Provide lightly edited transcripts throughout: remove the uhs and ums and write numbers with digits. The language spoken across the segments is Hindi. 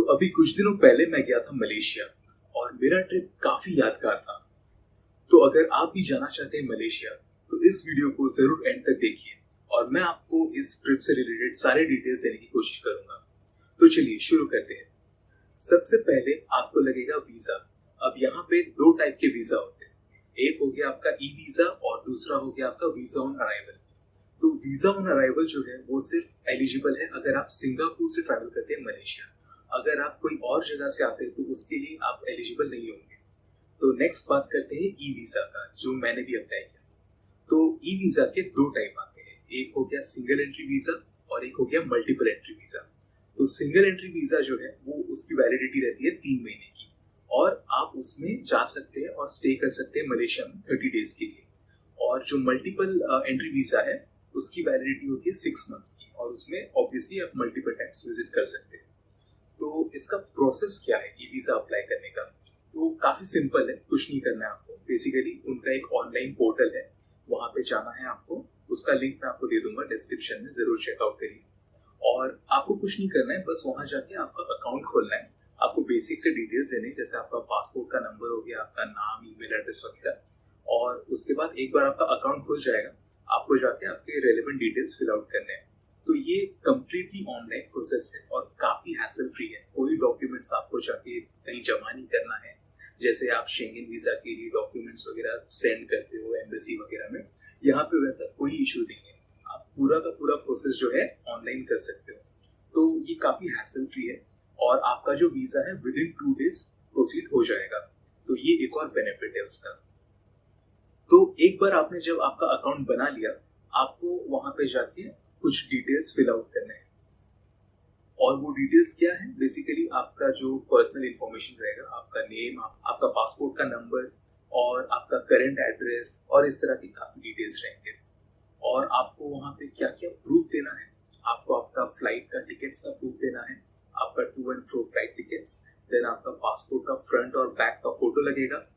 तो अभी कुछ दिनों पहले मैं गया था मलेशिया और मेरा ट्रिप काफी यादगार था। तो अगर आप भी जाना चाहते हैं मलेशिया तो इस वीडियो को जरूर एंड तक देखिए और मैं आपको इस ट्रिप से रिलेटेड सारे डिटेल्स देने की कोशिश करूंगा। तो चलिए शुरू करते हैं। सबसे पहले आपको लगेगा वीजा। अब यहाँ पे दो टाइप के वीजा होते हैं, एक हो गया आपका ई वीजा और दूसरा हो गया आपका वीजा ऑन अराइवल। तो वीजा ऑन अराइवल जो है वो सिर्फ एलिजिबल है अगर आप सिंगापुर से ट्रैवल करते हैं मलेशिया। अगर आप कोई और जगह से आते हैं तो उसके लिए आप एलिजिबल नहीं होंगे। तो नेक्स्ट बात करते हैं ई वीजा का, जो मैंने भी अप्लाई किया। तो ई वीजा के दो टाइप आते हैं, एक हो गया सिंगल एंट्री वीजा और एक हो गया मल्टीपल एंट्री वीजा। तो सिंगल एंट्री वीजा जो है वो उसकी वैलिडिटी रहती है 3 महीने की और आप उसमें जा सकते हैं और स्टे कर सकते हैं मलेशिया में 30 डेज के लिए। और जो मल्टीपल एंट्री वीजा है उसकी वैलिडिटी होती है 6 मंथ्स की और उसमें ऑब्वियसली आप मल्टीपल टाइम्स विजिट कर सकते हैं। तो इसका प्रोसेस क्या है ई वीजा अप्लाई करने का? तो काफी सिंपल है, कुछ नहीं करना है आपको। बेसिकली उनका एक ऑनलाइन पोर्टल है, वहां पे जाना है आपको। उसका लिंक मैं आपको दे दूंगा डिस्क्रिप्शन में, जरूर चेकआउट करिए। और आपको कुछ नहीं करना है, बस वहां जाके आपका अकाउंट खोलना है। आपको बेसिक से डिटेल्स देने, जैसे आपका पासपोर्ट का नंबर हो गया, आपका नाम, ईमेल एड्रेस वगैरह। और उसके बाद एक बार आपका अकाउंट खुल जाएगा, आपको जाके आपके रेलेवेंट डिटेल्स फिल आउट करने हैं। तो ये कंप्लीटली ऑनलाइन प्रोसेस है और काफी हैसल फ्री है। कोई डॉक्यूमेंट्स आपको जाके कहीं जमा नहीं करना है। जैसे आप शेंगेन वीजा के लिए डॉक्यूमेंट्स वगैरह सेंड करते हो एम्बेसी वगैरह में, यहाँ पे वैसा कोई इशू नहीं है। आप पूरा का पूरा प्रोसेस जो है ऑनलाइन कर सकते हो। तो ये काफी हैसल फ्री है और आपका जो वीजा है विद इन 2 डेज प्रोसीड हो जाएगा। तो ये एक और बेनिफिट है उसका। तो एक बार आपने जब आपका अकाउंट बना लिया, आपको वहां पे जाके कुछ डिटेल्स फिल आउट करने हैं। और वो डिटेल्स क्या है? बेसिकली आपका जो पर्सनल इंफॉर्मेशन रहेगा, आपका नेम, आपका पासपोर्ट का नंबर और आपका करंट एड्रेस और इस तरह की काफी डिटेल्स रहेंगे। और आपको वहां पे क्या क्या प्रूफ देना है? आपको आपका फ्लाइट का टिकट्स का प्रूफ देना है, आपका to and fro flight tickets, then आपका पासपोर्ट का फ्रंट और बैक का फोटो लगेगा।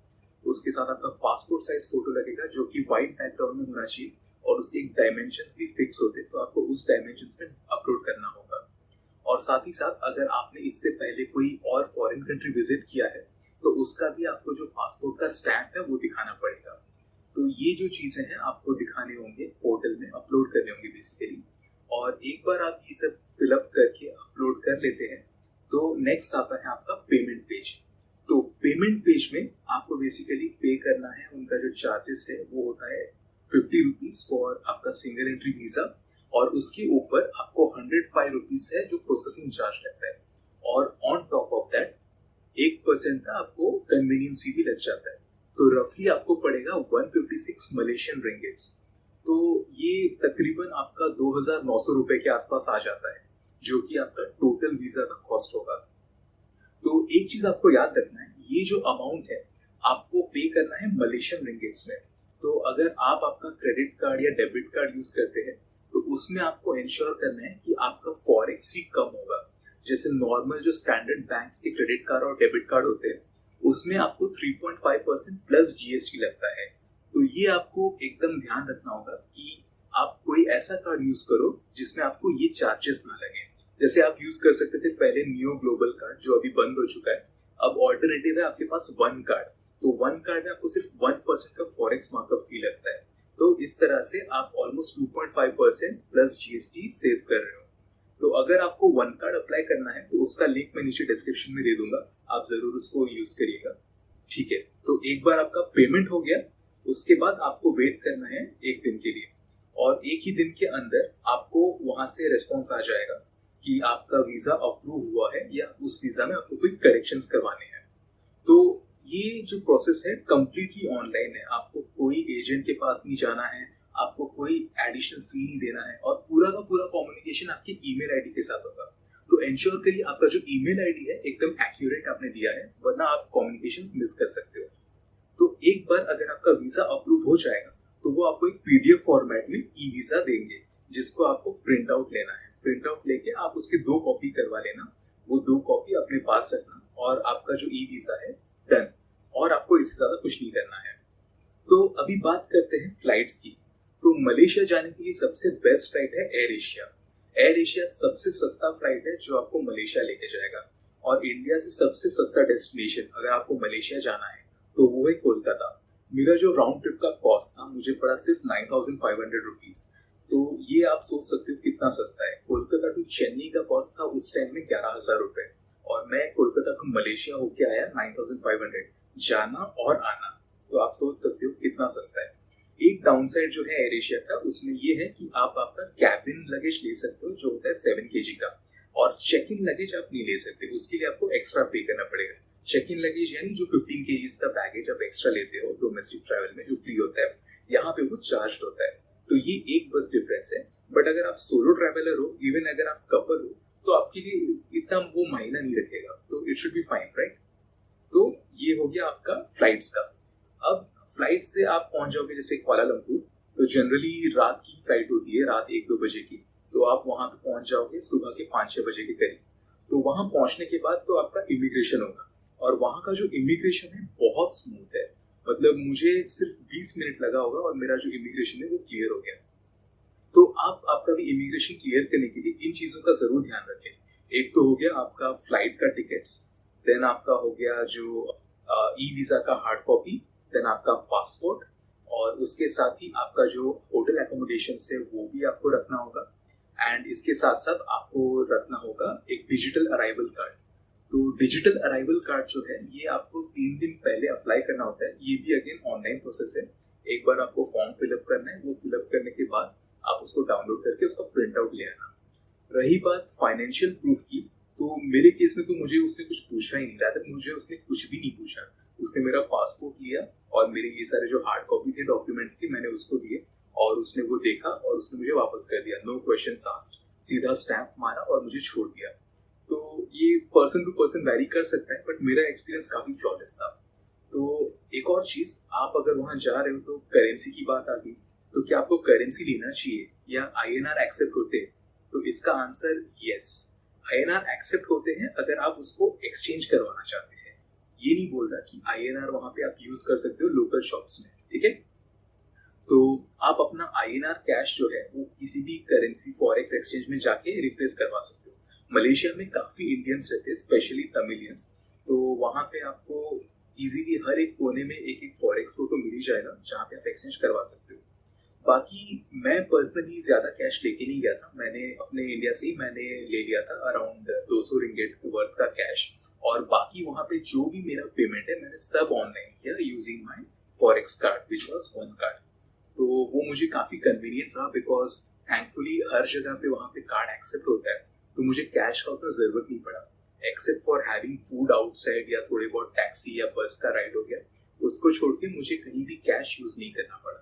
उसके साथ आपका पासपोर्ट साइज फोटो लगेगा जो कि व्हाइट बैकग्राउंड में होना चाहिए और उसके एक डायमेंशंस भी फिक्स होते हैं, तो आपको उस डायमेंशंस में अपलोड करना होगा। और साथ ही साथ अगर आपने इससे पहले कोई और फॉरेन कंट्री विजिट किया है तो उसका भी आपको जो पासपोर्ट का स्टैंप है वो दिखाना पड़ेगा। तो ये जो चीजें हैं आपको दिखाने होंगे, पोर्टल में अपलोड करने होंगे बेसिकली। और एक बार आप ये सब फिलअप करके अपलोड कर लेते हैं तो नेक्स्ट आता है आपका पेमेंट पेज। तो पेमेंट पेज में आपको बेसिकली पे करना है, उनका जो चार्जेस है वो होता है 50 रुपीज फॉर आपका सिंगल एंट्री वीजा और उसके ऊपर आपको 105 रुपीज है जो प्रोसेसिंग चार्ज लगता है। और ऑन टॉप ऑफ दैट 1% का आपको कन्वीनियंस फी भी लग जाता है। तो रफली आपको पड़ेगा 156 मलेशियन रिंगिट्स। तो ये तकरीबन आपका 2900 रुपए के आसपास आ जाता है, जो कि आपका टोटल वीजा का कॉस्ट होगा। तो एक चीज आपको याद रखना है, ये जो अमाउंट है आपको पे करना है मलेशियन रिंगिट्स में। तो अगर आप आपका क्रेडिट कार्ड या डेबिट कार्ड यूज करते हैं तो उसमें आपको इंश्योर करना है कि आपका फॉरेक्स फी कम होगा। जैसे नॉर्मल जो स्टैंडर्ड बैंक्स के क्रेडिट कार्ड और डेबिट कार्ड होते हैं उसमें आपको 3.5% प्लस जीएसटी लगता है। तो ये आपको एकदम ध्यान रखना होगा कि आप कोई ऐसा कार्ड यूज करो जिसमें आपको ये चार्जेस ना लगे। जैसे आप यूज कर सकते थे पहले नियो ग्लोबल कार्ड, जो अभी बंद हो चुका है। अब ऑल्टरनेटिव है आपके पास वन कार्ड। तो वन कार्ड में आपको सिर्फ 1% का फॉरेक्स मार्कअप फी लगता है। तो इस तरह से आप ऑलमोस्ट 2.5% प्लस जीएसटी सेव कर रहे हो। तो अगर आपको वन कार्ड अप्लाई करना है तो उसका लिंक मैं नीचे डिस्क्रिप्शन में दे दूंगा, आप जरूर उसको यूज करिएगा। ठीक है, तो एक बार आपका पेमेंट हो गया, उसके बाद आपको वेट करना है 1 दिन के लिए और 1 ही दिन के अंदर आपको वहां से रेस्पॉन्स आ जाएगा कि आपका वीजा अप्रूव हुआ है या उस वीजा में आपको कोई करेक्शंस करवाने हैं। तो ये जो प्रोसेस है कंप्लीटली ऑनलाइन है, आपको कोई एजेंट के पास नहीं जाना है, आपको कोई एडिशनल फी नहीं देना है और पूरा का पूरा कम्युनिकेशन आपके ईमेल आईडी के साथ होगा। तो इंश्योर करिए आपका जो ईमेल आईडी है एकदम एक्यूरेट आपने दिया है, वरना आप कम्युनिकेशंस मिस कर सकते हो। तो एक बार अगर आपका वीजा अप्रूव हो जाएगा तो वो आपको एक पीडीएफ फॉर्मेट में ई वीजा देंगे, जिसको आपको प्रिंट आउट लेना है। प्रिंट आउट लेके आप उसके 2 कॉपी करवा लेना, वो 2 कॉपी अपने पास रखना और आपका जो ई वीजा है डन। और आपको इससे ज्यादा कुछ नहीं करना है। तो अभी बात करते हैं फ्लाइट्स की। तो मलेशिया जाने के लिए सबसे बेस्ट फ्लाइट है एयर एशिया। एयर एशिया सबसे सस्ता फ्लाइट है जो आपको मलेशिया लेके जाएगा और इंडिया से सबसे सस्ता डेस्टिनेशन अगर आपको मलेशिया जाना है तो वो है कोलकाता। मेरा जो राउंड ट्रिप का कॉस्ट था मुझे पड़ा सिर्फ 9,500 रुपीज। तो ये आप सोच सकते हो कितना सस्ता है। कोलकाता टू चेन्नई का कॉस्ट था उस टाइम में 11,000 रुपए और मैं कोलकाता को मलेशिया होके आया 9,500 जाना और आना। तो आप सोच सकते हो कितना सस्ता है। एक डाउनसाइड जो है एयर एशिया का उसमें ये है कि आप आपका कैबिन लगेज ले सकते हो जो होता है 7 kg का, और चेक इन लगेज आप नहीं ले सकते, उसके लिए आपको एक्स्ट्रा पे करना पड़ेगा। चेक इन लगेज यानी जो 15 kg का बैगेज आप एक्स्ट्रा लेते हो डोमेस्टिक ट्रैवल में जो फ्री होता है, यहाँ पे वो चार्ज होता है। तो ये एक बस डिफरेंस है। बट अगर आप सोलो ट्रैवलर हो, इवन अगर आप कपल हो, तो आपके लिए इतना वो मायना नहीं रखेगा, तो it should be fine, right. तो ये हो गया आपका फ्लाइट्स का। अब फ्लाइट से आप पहुंच जाओगे जैसे कुआलालंपुर, तो जनरली रात की फ्लाइट होती है, रात 1-2 बजे की। तो आप वहां पे पहुंच जाओगे सुबह के 5-6 बजे के करीब। तो वहां पहुंचने के बाद तो आपका इमिग्रेशन होगा, और वहां का जो इमिग्रेशन है बहुत स्मूथ है। मतलब मुझे सिर्फ 20 मिनट लगा होगा और मेरा जो इमिग्रेशन है वो क्लियर हो गया। तो आप आपका भी इमिग्रेशन क्लियर करने के लिए इन चीजों का जरूर ध्यान रखें। एक तो हो गया आपका फ्लाइट का टिकट्स, देन आपका हो गया जो ई वीजा का हार्ड कॉपी, देन आपका पासपोर्ट, और उसके साथ ही आपका जो होटल एकोमोडेशन है वो भी आपको रखना होगा। एंड इसके साथ साथ आपको रखना होगा एक डिजिटल अराइवल कार्ड। तो डिजिटल अराइवल कार्ड जो है ये आपको 3 दिन पहले अप्लाई करना होता है। ये भी अगेन ऑनलाइन प्रोसेस है। एक बार आपको फॉर्म फिलअप करना है, वो फिलअप करने के बाद आप उसको डाउनलोड करके उसका प्रिंट आउट ले आना। रही बात फाइनेंशियल प्रूफ की, तो मेरे केस में तो मुझे उसने कुछ पूछा ही नहीं, रादर मुझे उसने कुछ भी नहीं पूछा। उसने मेरा पासपोर्ट लिया और मेरे ये सारे जो हार्ड कॉपी थे डॉक्यूमेंट्स की मैंने उसको दिए, और उसने वो देखा और उसने मुझे वापस कर दिया, नो क्वेश्चंस आस्क्ड, सीधा स्टैंप मारा और मुझे छोड़ दिया। तो ये पर्सन टू पर्सन वैरी कर सकता है, बट मेरा एक्सपीरियंस काफी फ्लॉलेस था। तो एक और चीज, आप अगर वहां जा रहे हो तो करेंसी की बात आ गई, तो क्या आपको करेंसी लेना चाहिए या INR एक्सेप्ट होते हैं? तो इसका आंसर यस, INR एक्सेप्ट होते हैं अगर आप उसको एक्सचेंज करवाना चाहते हैं। ये नहीं बोल रहा कि INR वहां पे आप यूज कर सकते हो लोकल शॉप्स में, ठीक है। तो आप अपना INR कैश जो है वो किसी भी करेंसी फॉरेक्स एक्सचेंज में जाके रिप्लेस करवा सकते हो। मलेशिया में काफी इंडियंस रहते हैं, स्पेशली तमिलियंस, तो वहां पे आपको इजीली हर एक कोने में एक एक फॉरेक्स को तो मिल ही जाएगा जहाँ पे आप एक्सचेंज करवा सकते हो। बाकी मैं पर्सनली ज्यादा कैश लेके नहीं गया था, मैंने अपने इंडिया से ही मैंने ले लिया था अराउंड 200 रिंगेट वर्थ का कैश, और बाकी वहां पे जो भी मेरा पेमेंट है मैंने सब ऑनलाइन किया using my forex card which was one card. तो वो मुझे काफी कन्वीनियंट रहा, बिकॉज थैंकफुली हर जगह पे वहां पे कार्ड एक्सेप्ट होता है, तो मुझे कैश का उतना जरूरत नहीं पड़ा, except for having food outside या थोड़े बहुत टैक्सी या बस का राइड हो गया, उसको छोड़ के मुझे कहीं भी कैश यूज नहीं करना पड़ा।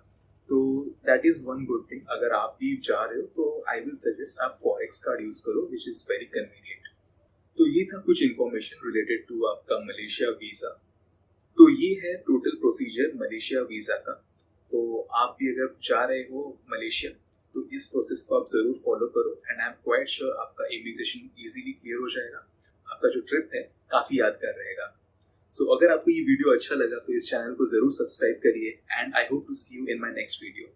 तो that is one good thing. अगर आप भी जा रहे हो तो आई विल सजेस्ट आप फॉरेक्स कार्ड यूज करो, विच इज वेरी कन्वीनियंट। तो ये था कुछ इन्फॉर्मेशन रिलेटेड टू आपका मलेशिया वीजा। तो ये है टोटल प्रोसीजर मलेशिया वीजा का। तो आप भी अगर जा रहे हो मलेशिया तो इस प्रोसेस को आप जरूर फॉलो करो, and I am quite sure आपका इमिग्रेशन इजीली क्लियर हो जाएगा। आपका जो ट्रिप है काफी यादगार रहेगा। सो अगर आपको ये वीडियो अच्छा लगा तो इस चैनल को जरूर सब्सक्राइब करिए, and I hope to see you in my next video.